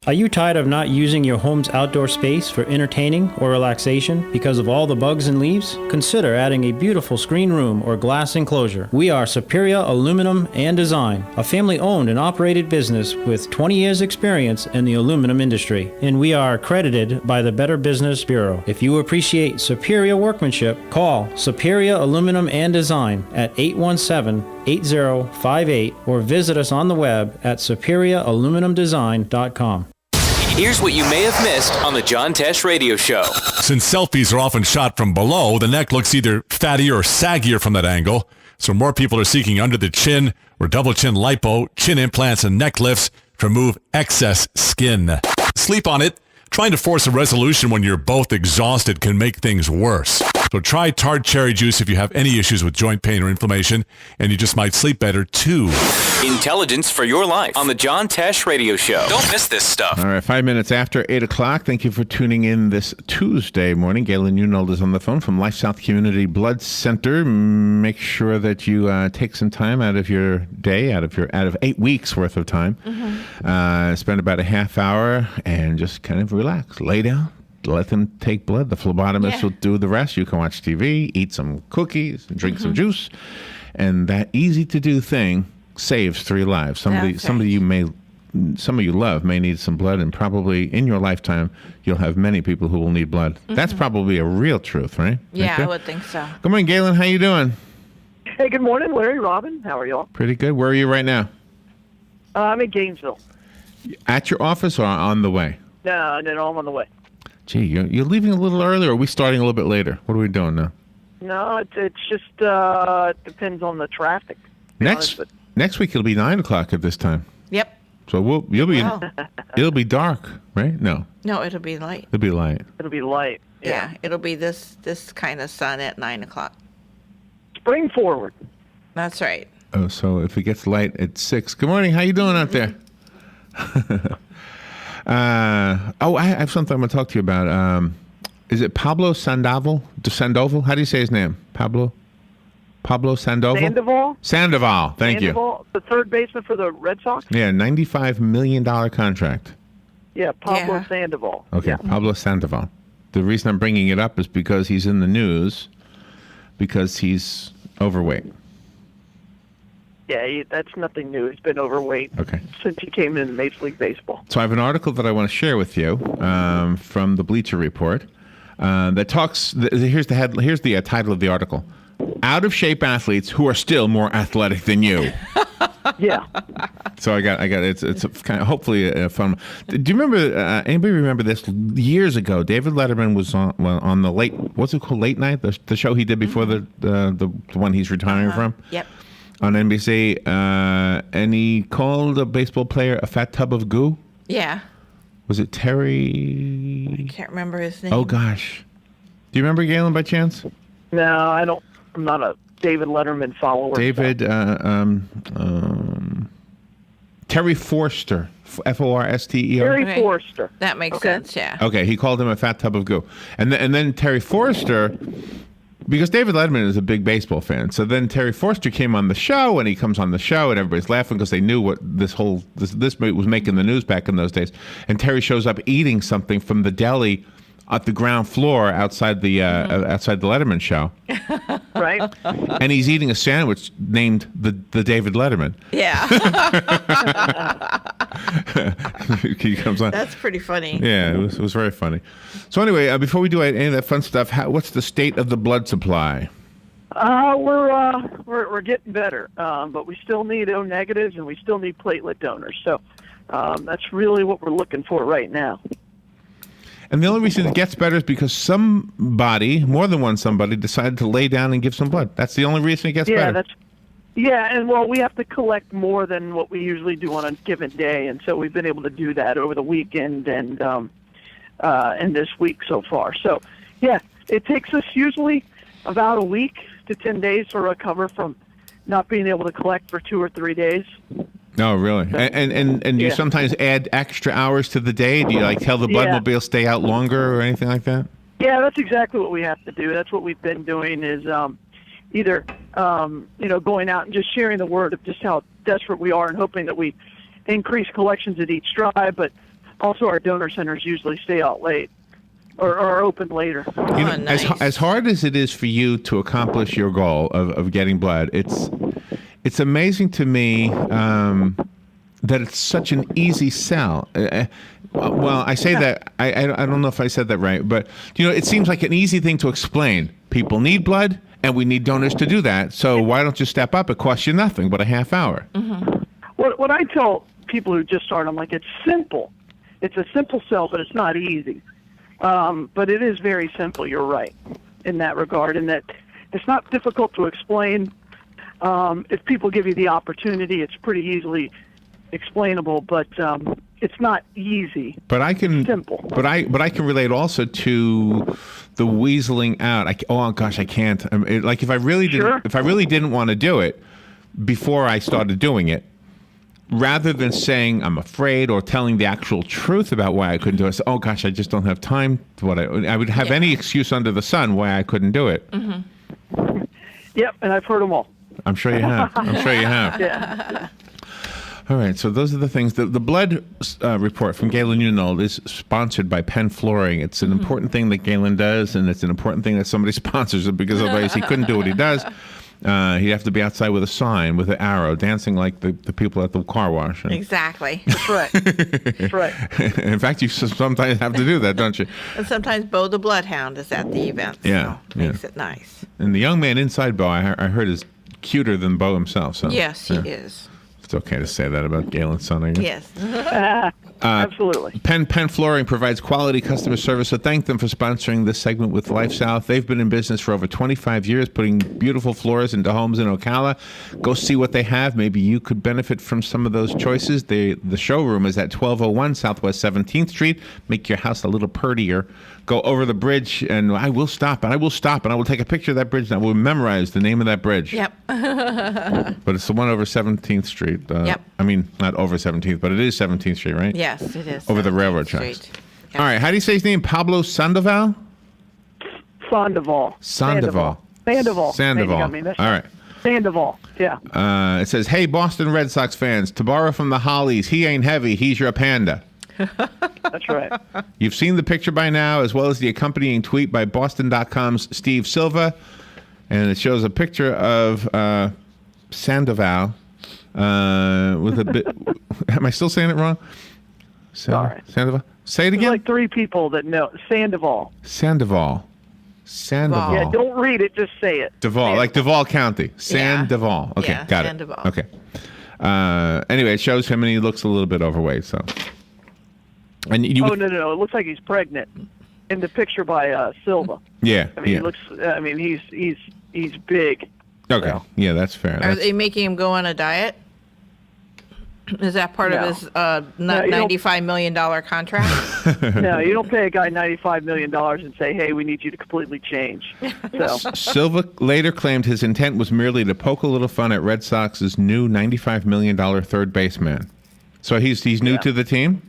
Are you tired of not using your home's outdoor space for entertaining or relaxation because of all the bugs and leaves? Consider adding a beautiful screen room or glass enclosure. We are Superior Aluminum and Design, a family-owned and operated business with 20 years experience in the aluminum industry, and we are accredited by the Better Business Bureau. If you appreciate superior workmanship, call Superior Aluminum and Design at 817-8058 or visit us on the web at superiораluminumdesign.com. Here's what you may have missed on the John Tesh Radio Show. Since selfies are often shot from below, the neck looks either fattier or saggier from that angle. So more people are seeking under the chin or double chin lipo, chin implants, and neck lifts to remove excess skin. Sleep on it. Trying to force a resolution when you're both exhausted can make things worse. So try tart cherry juice if you have any issues with joint pain or inflammation, and you just might sleep better too. Intelligence for your life on the John Tesh Radio Show. Don't miss this stuff. All right, 5 minutes after 8 o'clock. Thank you for tuning in this Tuesday morning. Galen Unold is on the phone from LifeSouth Community Blood Center. Make sure that you take some time out of your day, out of 8 weeks worth of time. Spend about a half hour and just kind of relax, lay down. Let them take blood. The phlebotomist will do the rest. You can watch TV, eat some cookies, and drink some juice. And that easy-to-do thing saves 3 lives. Some of you love may need some blood, and probably in your lifetime, you'll have many people who will need blood. That's probably a real truth, right? Yeah, I would think so. Good morning, Galen. How you doing? Hey, good morning, Larry, Robin. How are y'all? Pretty good. Where are you right now? I'm in Gainesville. At your office or on the way? No, I'm on the way. Gee, you're leaving a little early, or are we starting a little bit later? What are we doing now? No, it's just depends on the traffic. Next week it'll be 9 o'clock at this time. Yep. So it'll be dark, right? No, it'll be light. It'll be light. It'll be light. Yeah, it'll be this kind of sun at 9 o'clock. Spring forward. That's right. Oh, so if it gets light at 6. Good morning. How you doing out there? I have something I'm going to talk to you about. Is it Pablo Sandoval? How do you say his name? Pablo Sandoval? Sandoval. Thank you. The third baseman for the Red Sox? Yeah, $95 million contract. Yeah, Pablo Sandoval. Okay, Yeah. Pablo Sandoval. The reason I'm bringing it up is because he's in the news because he's overweight. Yeah, that's nothing new. He's been overweight since he came into Major League Baseball. So I have an article that I want to share with you from the Bleacher Report that talks. Here's the title of the article: "Out of shape athletes who are still more athletic than you." Yeah. So I got it's kind of hopefully fun. Do you remember? Anybody remember this? Years ago, David Letterman was on the what's it called, late night, the show he did before the one he's retiring from. Yep. On NBC, and he called a baseball player a fat tub of goo. Yeah. Was it Terry? I can't remember his name. Oh gosh, do you remember Galen by chance? No, I don't. I'm not a David Letterman follower. David, Terry Forster, Forster. Terry Forster. That makes sense. Yeah. Okay, he called him a fat tub of goo, and then Terry Forster. Because David Letterman is a big baseball fan, so then Terry Forster came on the show, and he comes on the show, and everybody's laughing because they knew what this was making the news back in those days. And Terry shows up eating something from the deli at the ground floor outside the Letterman show. Right. And he's eating a sandwich named the David Letterman. Yeah. He comes on. That's pretty funny. Yeah, it was very funny. So anyway, before we do any of that fun stuff, what's the state of the blood supply? We're getting better, but we still need O negatives and we still need platelet donors. So that's really what we're looking for right now. And the only reason it gets better is because somebody, more than one somebody, decided to lay down and give some blood. That's the only reason it gets better. And we have to collect more than what we usually do on a given day, and so we've been able to do that over the weekend and this week so far. So, yeah, it takes us usually about a week to 10 days to recover from not being able to collect for 2 or 3 days. Oh, really? And do you sometimes add extra hours to the day? Do you tell the bloodmobile stay out longer or anything like that? Yeah, that's exactly what we have to do. That's what we've been doing is either going out and just sharing the word of just how desperate we are and hoping that we increase collections at each drive, but Also, our donor centers usually stay out late or are open later. You know, nice. as hard as it is for you to accomplish your goal of getting blood, it's amazing to me that it's such an easy sell. Well, I say that I don't know if I said that right, but it seems like an easy thing to explain. People need blood, and we need donors to do that. So why don't you step up? It costs you nothing but a half hour. Mm-hmm. What I tell people who just start, I'm like, it's simple. It's a simple sell, but it's not easy. But it is very simple. You're right in that regard, in that it's not difficult to explain. If people give you the opportunity, it's pretty easily explainable, but it's not easy. But I can simple. But I can relate also to the weaseling out. I can't. Like if I really didn't want to do it before I started doing it, rather than saying I'm afraid or telling the actual truth about why I couldn't do it, I say, oh gosh, I just don't have time. I would have any excuse under the sun why I couldn't do it. Mm-hmm. Yep, and I've heard them all. I'm sure you have. Yeah. All right, so those are the things. The blood report from Galen Unold is sponsored by Penn Flooring. It's an important thing that Galen does, and it's an important thing that somebody sponsors it, because otherwise he couldn't do what he does. He'd have to be outside with a sign, with an arrow, dancing like the people at the car wash. Exactly. That's right. That's right. In fact, you sometimes have to do that, don't you? And sometimes Bo the Bloodhound is at the event. Yeah, So makes it nice. And the young man inside Bo, I heard, is cuter than Bo himself. So Yes, he is. It's okay to say that about Galen's son, I guess. Yes. Absolutely. Penn Flooring provides quality customer service, so thank them for sponsoring this segment with LifeSouth. They've been in business for over 25 years, putting beautiful floors into homes in Ocala. Go see what they have. Maybe you could benefit from some of those choices. The showroom is at 1201 Southwest 17th Street. Make your house a little prettier. Go over the bridge, and I will stop, and I will take a picture of that bridge, and I will memorize the name of that bridge. Yep. But it's the one over 17th Street. Yep. I mean, not over 17th, but it is 17th Street, right? Yes, it is. Over the 17th railroad Street. tracks. Yep. All right, how do you say his name? Pablo Sandoval? Sandoval. Sandoval. Sandoval. All right. Sandoval. Yeah. It says, hey, Boston Red Sox fans, to borrow from the Hollies, he ain't heavy, he's your panda. That's right. You've seen the picture by now, as well as the accompanying tweet by Boston.com's Steve Silva. And it shows a picture of Sandoval with a bit... Am I still saying it wrong? Sorry. Sandoval? Say it There's again? like three people that know. Sandoval. Sandoval. Yeah, don't read it, just say it. Duval, like Duval County. Yeah. Sandoval. Okay, Yeah, got Sandoval. it. Okay. Anyway, it shows him, and he looks a little bit overweight, so... And you Oh, no. It looks like he's pregnant in the picture by Silva. Yeah. I mean, he looks. I mean, he's big. Okay. Yeah, that's fair. Are That's- they making him go on a diet? Is that part of his No, you don't- $95 million contract? No, you don't pay a guy $95 million and say, "Hey, we need you to completely change." So Silva later claimed his intent was merely to poke a little fun at Red Sox's new $95 million third baseman. So he's new to the team?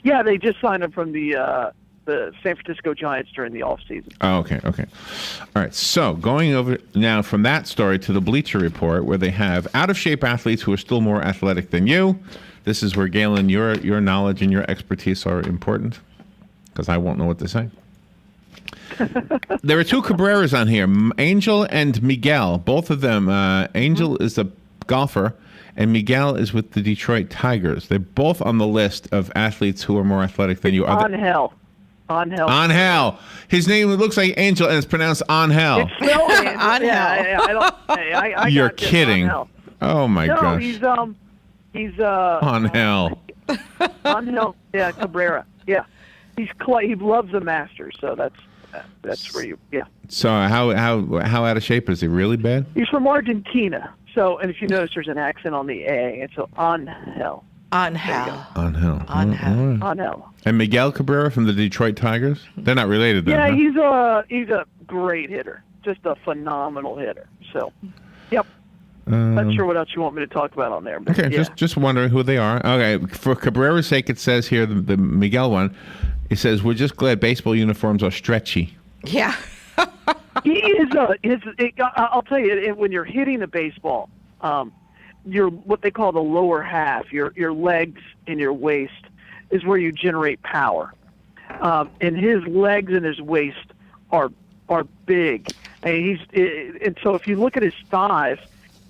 yeah, they just signed him from the San Francisco Giants during the offseason. Oh, okay. All right, so going over now from that story to the Bleacher Report, where they have out-of-shape athletes who are still more athletic than you. This is where, Galen, your knowledge and your expertise are important, because I won't know what to say. There are two Cabreras on here, Angel and Miguel. Both of them, Angel is a golfer, and Miguel is with the Detroit Tigers. They're both on the list of athletes who are more athletic than you. Angel. His name looks like Angel, and it's pronounced Angel. It's spelled Angel. Angel. Yeah, I don't. I You're got this, kidding. Angel. Oh my No, gosh. he's Angel. Angel. Yeah, Cabrera. Yeah, he loves the Masters, so that's where you. Yeah. So how out of shape is he? Really bad? He's from Argentina. So, and if you notice, there's an accent on the A, and so Angel. Angel. Angel. Angel. And Miguel Cabrera from the Detroit Tigers? They're not related then, Yeah, huh? he's a great hitter, just a phenomenal hitter. So, yep. Not sure what else you want me to talk about on there. But Okay, yeah. just wondering who they are. Okay, for Cabrera's sake, it says here, the Miguel one, it says, we're just glad baseball uniforms are stretchy. Yeah. He is I'll tell you, when you're hitting a baseball, your what they call the lower half, your legs and your waist, is where you generate power. And his legs and his waist are big. And and so if you look at his thighs,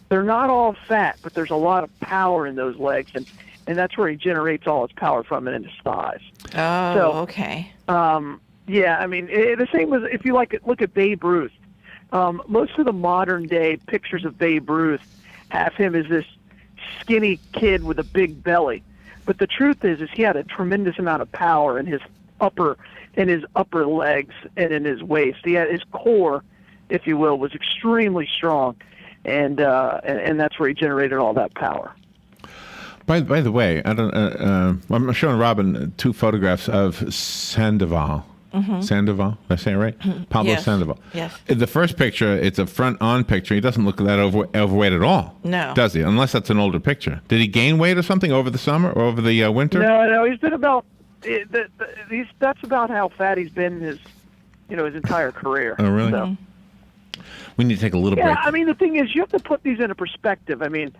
they're not all fat, but there's a lot of power in those legs, and that's where he generates all his power from, and in his thighs. Oh, So, okay. Yeah, I mean, the same as if you look at Babe Ruth. Most of the modern day pictures of Babe Ruth have him as this skinny kid with a big belly, but the truth is he had a tremendous amount of power in his upper legs and in his waist. He had his core, if you will, was extremely strong, and that's where he generated all that power. By the way, I'm showing Robin 2 photographs of Sandoval. Sandoval, did I say it right? Pablo Yes. Sandoval. Yes. In the first picture, it's a front-on picture. He doesn't look that overweight at all. No. Does he? Unless that's an older picture. Did he gain weight or something over the summer or over the winter? No, he's been about. That's about how fat he's been his entire career. Oh, really? So. We need to take a little Yeah, break. I mean, the thing is, you have to put these into perspective. I mean,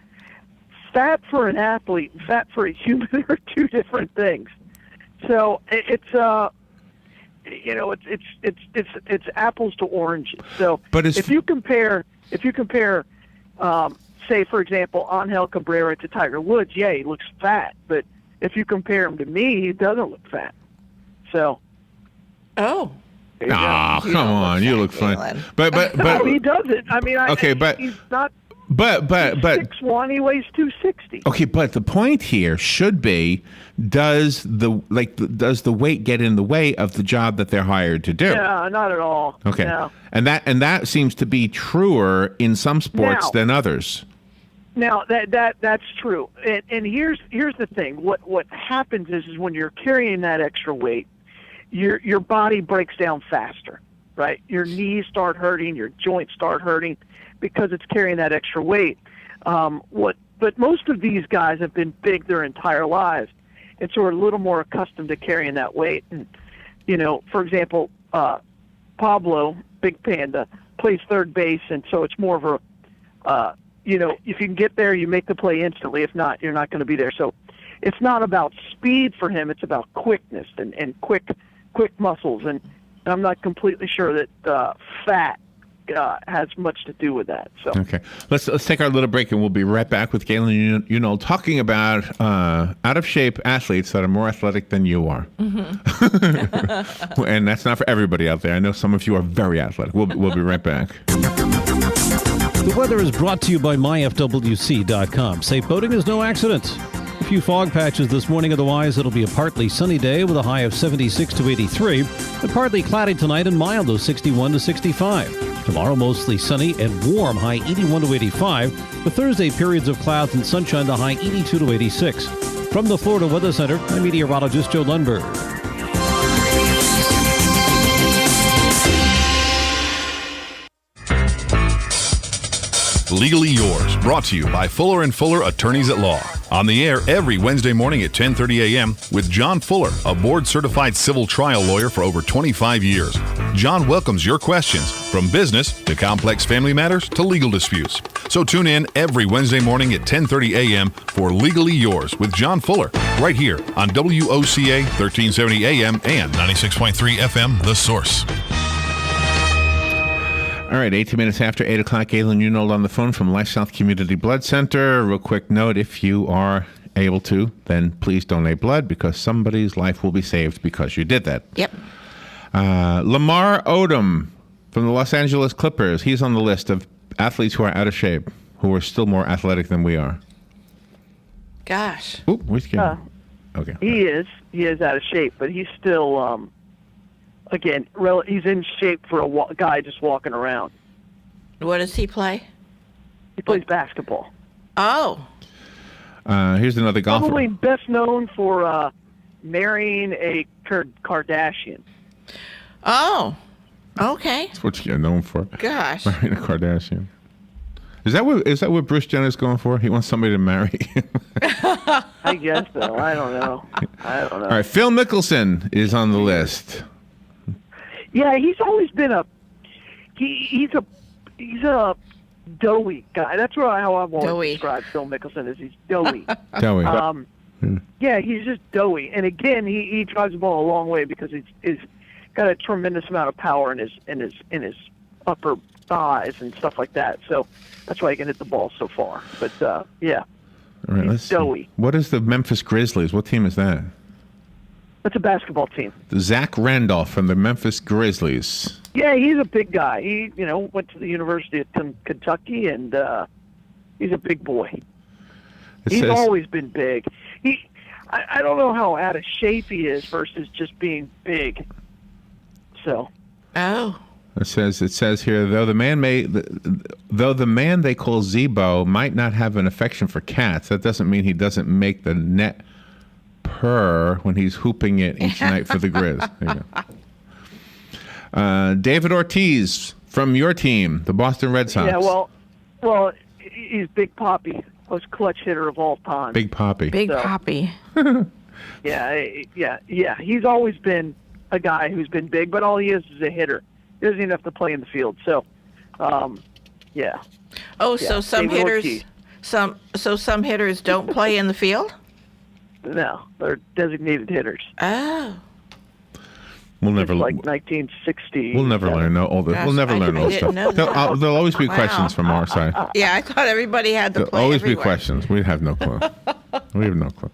fat for an athlete and fat for a human are 2 different things. So it's apples to oranges. So But if you compare, say for example, Angel Cabrera to Tiger Woods, yeah, he looks fat. But if you compare him to me, he doesn't look fat. So. Oh. there you go. Ah, You come don't look on, you fat, look fine. Galen. But No, he doesn't. I mean, Okay, but- he's not. but 6'1", he weighs 260. okay, but the point here should be: does the weight get in the way of the job that they're hired to do? No, not at all. Okay, No. and that seems to be truer in some sports Now- than others. Now that's true. And here's the thing. What happens is when you're carrying that extra weight, your body breaks down faster, right? Your knees start hurting, your joints start hurting because it's carrying that extra weight. But most of these guys have been big their entire lives, and so are a little more accustomed to carrying that weight. And for example, Pablo, Big Panda, plays third base, and so it's more of a if you can get there, you make the play instantly. If not, you're not going to be there. So it's not about speed for him. It's about quickness and quick muscles. And I'm not completely sure that fat has much to do with that. So Okay, let's take our little break, and we'll be right back with Galen Unold talking about out of shape athletes that are more athletic than you are. And that's not for everybody out there. I know some of you are very athletic. We'll be right back. The weather is brought to you by myfwc.com. Safe boating is no accident. A few fog patches this morning. Otherwise, it'll be a partly sunny day with a high of 76 to 83. And partly cloudy tonight and mild, though 61 to 65. Tomorrow, mostly sunny and warm, high 81 to 85. For Thursday, periods of clouds and sunshine, the high 82 to 86. From the Florida Weather Center, I'm meteorologist Joe Lundberg. Legally Yours, brought to you by Fuller & Fuller Attorneys at Law. On the air every Wednesday morning at 10:30 a.m. with John Fuller, a board-certified civil trial lawyer for over 25 years. John welcomes your questions, from business to complex family matters to legal disputes. So tune in every Wednesday morning at 10:30 a.m. for Legally Yours with John Fuller, right here on WOCA 1370 AM and 96.3 FM, The Source. All right, 18 minutes after 8 o'clock, Galen Unold on the phone from LifeSouth Community Blood Center. Real quick note, if you are able to, then please donate blood because somebody's life will be saved because you did that. Yep. Lamar Odom from the Los Angeles Clippers. He's on the list of athletes who are out of shape, who are still more athletic than we are. Gosh. Ooh, where's Galen? Okay. he is out of shape, but he's still again, he's in shape for a guy just walking around. What does he play? He plays basketball. Oh. Here's another golfer. Probably best known for marrying a Kardashian. Oh. Okay. That's what you're known for. Gosh. Marrying a Kardashian. Is that what Bruce Jenner's going for? He wants somebody to marry him. I guess so. I don't know. All right, Phil Mickelson is on the list. Yeah, he's always been he's a doughy guy. That's how I've always Doughy. described Phil Mickelson, as he's doughy. Tell me. Yeah, he's just doughy. And again, he drives the ball a long way because he's got a tremendous amount of power in his upper thighs and stuff like that. So that's why he can hit the ball so far. But yeah, All right, he's doughy. What is the Memphis Grizzlies? What team is that? That's a basketball team. Zach Randolph from the Memphis Grizzlies. Yeah, he's a big guy. He went to the University of Kentucky, and he's a big boy. He's always been big. I don't know how out of shape he is versus just being big. So. Oh. It says here, though the man they call Zebo might not have an affection for cats, that doesn't mean he doesn't make the net purr when he's hooping it each night for the Grizz. There you go. David Ortiz from your team, the Boston Red Sox. Yeah, well, he's Big Papi, most clutch hitter of all time. Big Papi. Big Papi. Yeah. He's always been a guy who's been big, but all he is a hitter. He doesn't even have to play in the field. So, yeah. Oh, so some David hitters, Ortiz. some hitters don't play in the field? No, they're designated hitters. Oh. We'll never like 1960. We'll never learn all the. We'll never learn all stuff. There'll always be questions from our side. Yeah, I thought everybody had to play. There'll always everywhere. be questions. We have no clue. We have no clue.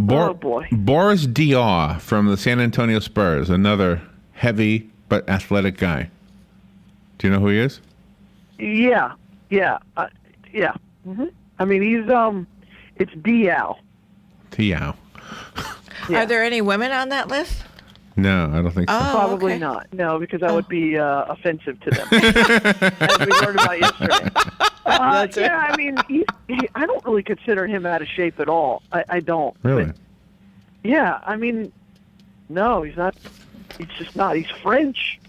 Oh boy. Boris Diaw from the San Antonio Spurs, another heavy but athletic guy. Do you know who he is? Yeah. Mm-hmm. I mean, he's it's Diaw. Diaw. Are there any women on that list? No, I don't think so. Oh, Probably okay. not. No, because that would be offensive to them, as we learned about yesterday. Yeah, I mean, I don't really consider him out of shape at all. I don't. Really? But, yeah, I mean, no, he's not. He's just not. He's French,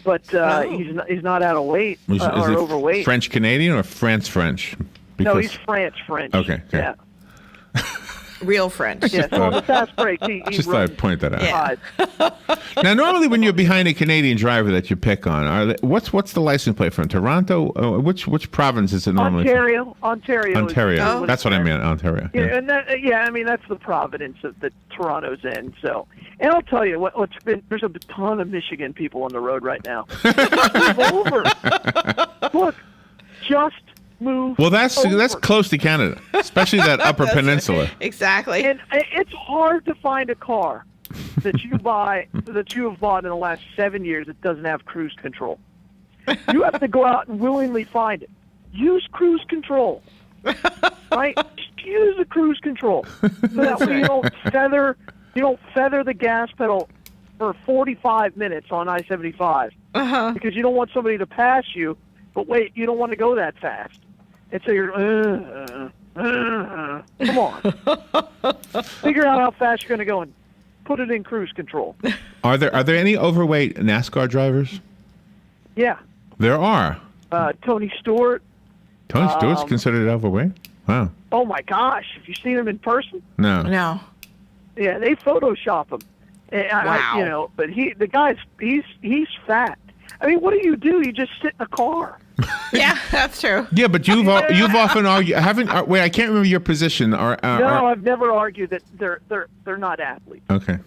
but he's not out of weight Is or it overweight. French Canadian or France French? No, he's French. Okay. Yeah. Real French. Yeah, so on the fast break, he Just thought I'd point that out. Yeah. Now, normally when you're behind a Canadian driver that you pick on, what's the license plate from? Toronto? Which province is it normally? Ontario. Ontario. That's what I meant. Ontario. Yeah, and I mean that's the province that Toronto's in. So, and I'll tell you what's been. There's a ton of Michigan people on the road right now. Move over. Look, just move. Well, that's over. close to Canada, especially that Upper Peninsula. Exactly. And it's hard to find a car that you have bought in the last 7 years that doesn't have cruise control. You have to go out and willingly find it. Use cruise control, right? Just use the cruise control so that way you don't feather the gas pedal for 45 minutes on I-75 because you don't want somebody to pass you. But wait, you don't want to go that fast. And so you're, come on. Figure out how fast you're going to go and put it in cruise control. Are there any overweight NASCAR drivers? Yeah. There are. Tony Stewart. Tony Stewart's considered overweight? Wow. Oh, my gosh. Have you seen him in person? No. No. Yeah, they Photoshop him. Wow. But the guy's, he's fat. I mean, what do? You just sit in a car. Yeah, that's true. Yeah, but you've often argued. Wait, I can't remember your position. No, I've never argued that they're not athletes. Okay.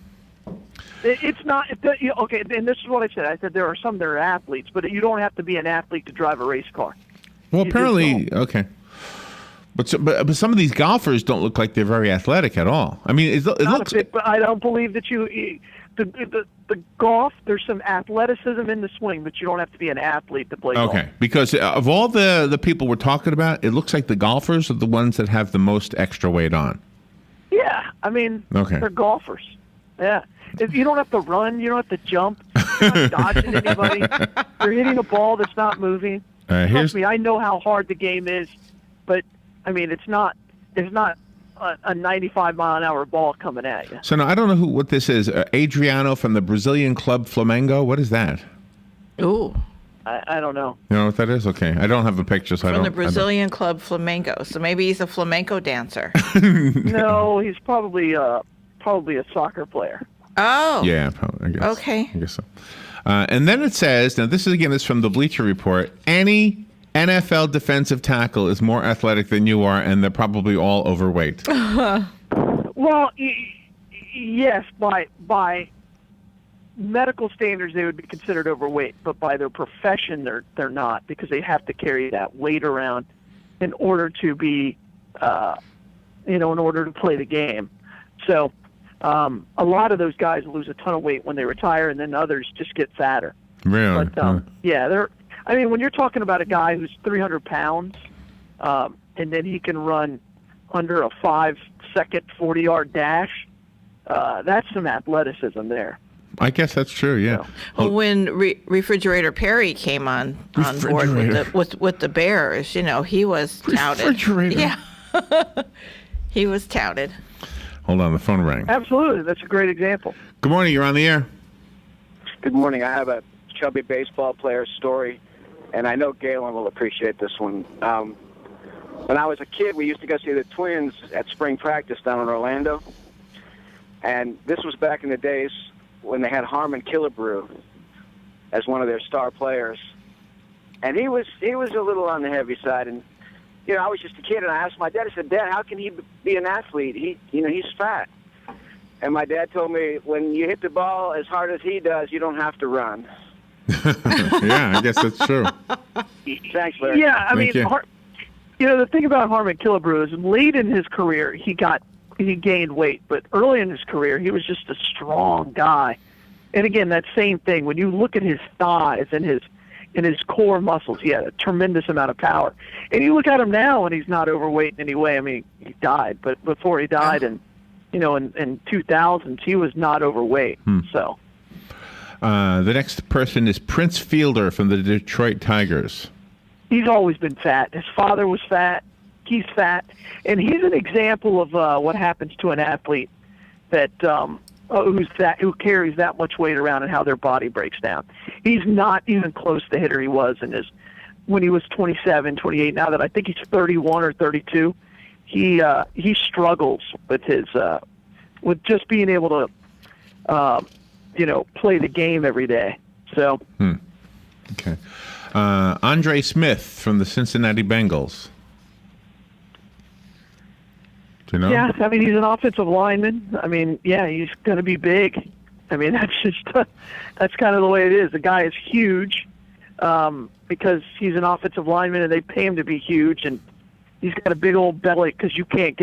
It's not. Okay, and this is what I said. I said there are some that are athletes, but you don't have to be an athlete to drive a race car. Well, You apparently, just don't. okay. But some of these golfers don't look like they're very athletic at all. I mean, it looks. But I don't believe that the golf. There's some athleticism in the swing, but you don't have to be an athlete to play golf. Okay, because of all the people we're talking about, it looks like the golfers are the ones that have the most extra weight on. Yeah, I mean, they're golfers. Yeah, if you don't have to run, you don't have to jump. You're not dodging anybody. You're hitting a ball that's not moving. Trust me, I know how hard the game is, but I mean, it's not a 95-mile-an-hour ball coming at you. So now I don't know what this is. Adriano from the Brazilian club Flamengo. What is that? Ooh. I don't know. You know what that is? Okay, I don't have a picture, so From the Brazilian club Flamengo. So maybe he's a flamenco dancer. No, he's probably a soccer player. Oh. Yeah, probably, I guess. Okay. I guess so. And then it says, now this is from the Bleacher Report, any NFL defensive tackle is more athletic than you are, and they're probably all overweight. Well, yes, by medical standards, they would be considered overweight, but by their profession, they're not, because they have to carry that weight around in order to be, in order to play the game. So a lot of those guys lose a ton of weight when they retire, and then others just get fatter. Really? But when you're talking about a guy who's 300 pounds, and then he can run under a 5-second 40-yard dash, that's some athleticism there. I guess that's true. Yeah. Well, when Refrigerator Perry came on board with the Bears, he was touted. Refrigerator. Yeah, he was touted. Hold on, the phone rang. Absolutely, that's a great example. Good morning. You're on the air. Good morning. I have a chubby baseball player story, and I know Galen will appreciate this one. When I was a kid, we used to go see the Twins at spring practice down in Orlando, and this was back in the days when they had Harmon Killebrew as one of their star players, and he was a little on the heavy side. And I was just a kid, and I asked my dad. I said, "Dad, how can he be an athlete? He's fat." And my dad told me, "When you hit the ball as hard as he does, you don't have to run." Yeah, I guess that's true. Thanks, Larry. Yeah, I mean, the thing about Harmon Killebrew is late in his career he gained weight, but early in his career he was just a strong guy. And again, that same thing, when you look at his thighs and his core muscles, he had a tremendous amount of power. And you look at him now and he's not overweight in any way. I mean, he died, but before he died in 2000s, he was not overweight. So the next person is Prince Fielder from the Detroit Tigers. He's always been fat. His father was fat. He's fat, and he's an example of what happens to an athlete that who carries that much weight around and how their body breaks down. He's not even close to the hitter he was when he was 27, 28. Now that I think he's 31 or 32, he struggles with with just being able to play the game every day. So. Okay. Andre Smith from the Cincinnati Bengals. Do you know? Yeah, I mean, he's an offensive lineman. I mean, yeah, he's going to be big. I mean, that's kind of the way it is. The guy is huge because he's an offensive lineman, and they pay him to be huge, and he's got a big old belly because you can't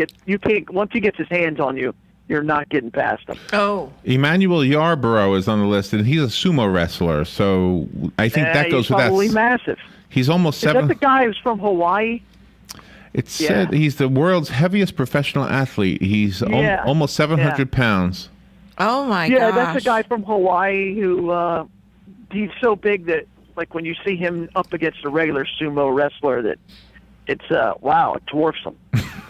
once he gets his hands on you, you're not getting past him. Oh. Emmanuel Yarborough is on the list, and he's a sumo wrestler, so I think that goes with that. He's probably massive. He's almost 7. Is that the guy who's from Hawaii? It said he's the world's heaviest professional athlete. He's almost 700 pounds. Oh, my gosh. Yeah, that's a guy from Hawaii who he's so big that, like, when you see him up against a regular sumo wrestler, that it's, it dwarfs him.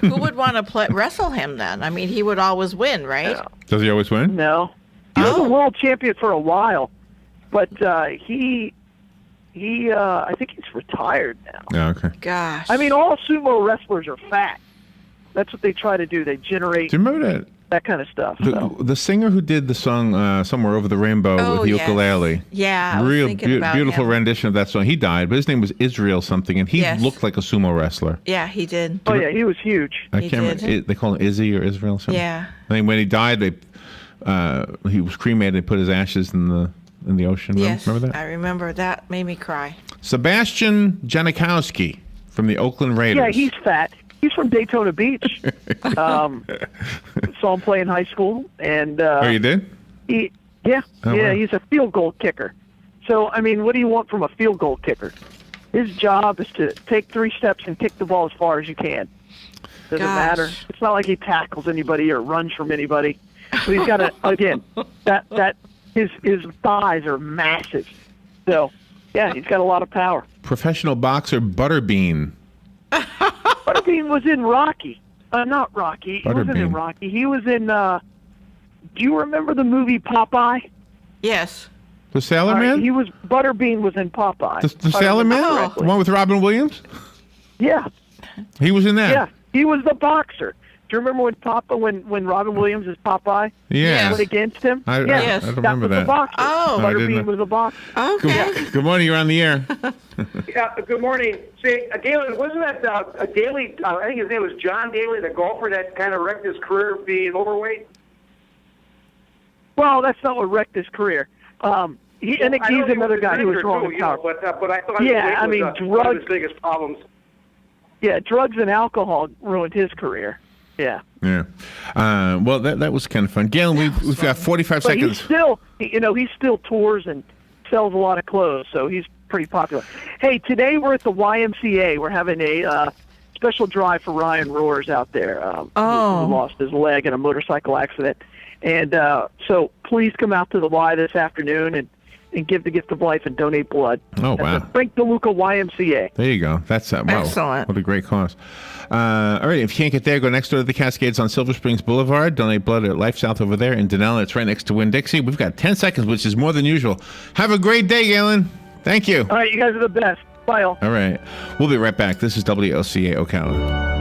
Who would want to wrestle him then? I mean, he would always win, right? Yeah. Does he always win? No. He was a world champion for a while, but he I think he's retired now. Yeah, okay. Gosh. I mean, all sumo wrestlers are fat. That's what they try to do. They generate Do you remember that kind of stuff. The singer who did the song Somewhere Over the Rainbow with the ukulele. Yeah, Real about beautiful him. rendition of that song. He died, but his name was Israel something, and he looked like a sumo wrestler. Yeah, he did. Oh, yeah, he was huge. I can't remember. They call him Izzy or Israel or something. Yeah. I mean, when he died, he was cremated. They put his ashes in the ocean. Yes, remember that? I remember. That made me cry. Sebastian Janikowski from the Oakland Raiders. Yeah, he's fat. He's from Daytona Beach. Saw him play in high school, and oh, you did? Wow. He's a field goal kicker. So, I mean, what do you want from a field goal kicker? His job is to take 3 steps and kick the ball as far as you can. Doesn't matter. It's not like he tackles anybody or runs from anybody. But he's got his thighs are massive. So, yeah, he's got a lot of power. Professional boxer Butterbean. Butterbean was in Rocky. Not Rocky. He wasn't in Rocky. He was in, do you remember the movie Popeye? Yes. The Sailor Man? Butterbean was in Popeye. The Sailor Man? The one with Robin Williams? Yeah. He was in that? Yeah. He was the boxer. Do you remember when Robin Williams is Popeye? Yeah. Went against him? I don't remember that. Was the boxer. Oh. Butterbean was a boxer. Okay. Good morning. You're on the air. good morning. Say, Galen, wasn't that Daly? I think his name was John Daly, the golfer that kind of wrecked his career being overweight. Well, that's not what wrecked his career. He's another guy who was wrong in power. But I thought drugs. One of his biggest problems. Yeah, drugs and alcohol ruined his career. Yeah. Yeah. Well, that was kind of fun. Galen, we've got 45 but seconds. He still tours and sells a lot of clothes, so he's pretty popular. Hey, today we're at the YMCA. We're having a special drive for Ryan Roars out there. Who lost his leg in a motorcycle accident. And so please come out to the Y this afternoon and give the gift of life and donate blood. Oh, wow. Frank DeLuca YMCA. There you go. That's wow. Excellent. What a great cause. All right, if you can't get there, go next door to the Cascades on Silver Springs Boulevard. Donate blood at LifeSouth over there in Denell. It's right next to Winn-Dixie. We've got 10 seconds, which is more than usual. Have a great day, Galen. Thank you. All right, you guys are the best. Bye, all. All right. We'll be right back. This is WLCA Ocala.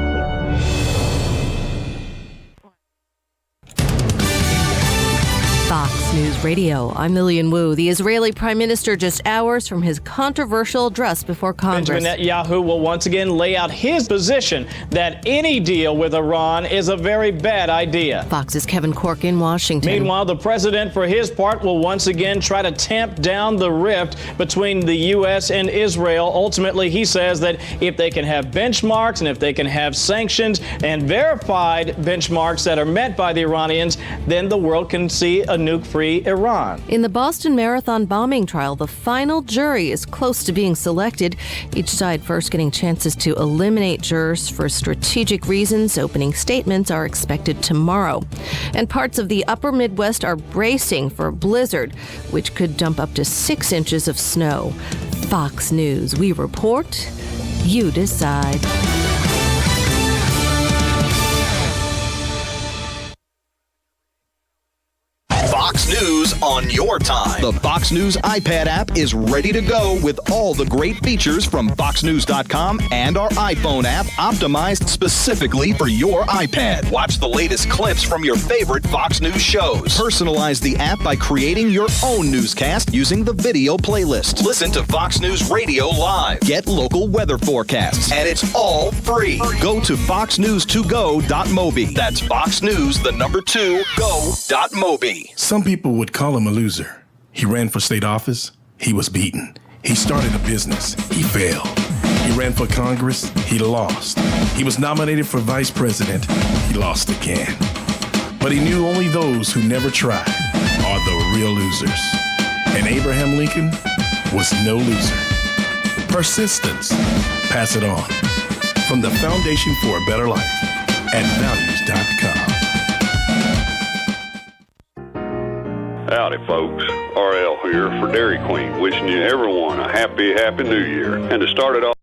Fox News Radio. I'm Lillian Wu. The Israeli Prime Minister just hours from his controversial address before Congress. Benjamin Netanyahu will once again lay out his position that any deal with Iran is a very bad idea. Fox's Kevin Corke in Washington. Meanwhile, the president, for his part, will once again try to tamp down the rift between the U.S. and Israel. Ultimately, he says that if they can have benchmarks and if they can have sanctions and verified benchmarks that are met by the Iranians, then the world can see a nuke-free Iran. In the Boston Marathon bombing trial, the final jury is close to being selected. Each side first getting chances to eliminate jurors for strategic reasons. Opening statements are expected tomorrow. And parts of the upper Midwest are bracing for a blizzard, which could dump up to 6 inches of snow. Fox News, we report, you decide. Fox News on your time. The Fox News iPad app is ready to go with all the great features from FoxNews.com and our iPhone app optimized specifically for your iPad. Watch the latest clips from your favorite Fox News shows. Personalize the app by creating your own newscast using the video playlist. Listen to Fox News Radio live. Get local weather forecasts. And it's all free. Go to foxnews2go.mobi. That's foxnews2go.mobi. Some people would call him a loser. He ran for state office. He was beaten. He started a business. He failed. He ran for Congress. He lost. He was nominated for vice president. He lost again. But he knew only those who never tried are the real losers. And Abraham Lincoln was no loser. Persistence. Pass it on. From the Foundation for a Better Life at values.com. Howdy, folks. RL here for Dairy Queen, wishing you everyone a happy New Year. And to start it off,